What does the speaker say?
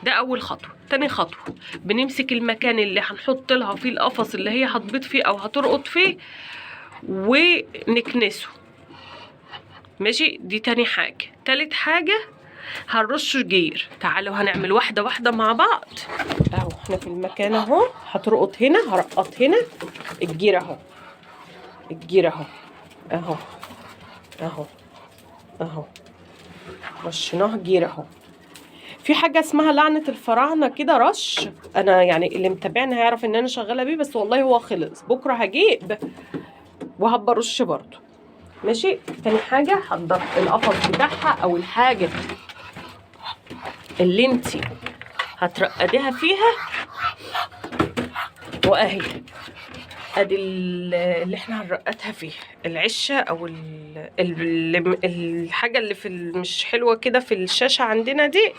ده اول خطوه. تاني خطوه بنمسك المكان اللي هنحط لها فيه القفص اللي هي هتبيض فيه او هترقط فيه ونكنسه. ماشي، دي تاني حاجه. تالت حاجه هنرش جير. تعالوا هنعمل واحده واحده مع بعض. اهو احنا في المكان اهو، هترقط هنا، هرقط هنا الجير اهو، الجير اهو اهو اهو اهو، رشيناه جير اهو. في حاجه اسمها لعنه الفراعنه كده رش، انا يعني اللي متابعني هيعرف ان انا شغاله بيه، بس والله هو خلص. بكره هجيب وهبقى رش برضه. ماشي. تاني حاجه حضرت القفص بتاعها او الحاجه اللي انتي هترقديها فيها، واهي ادي اللي احنا هنرقدها فيه، العشه او الحاجه اللي في مش حلوه كده في الشاشه عندنا دي.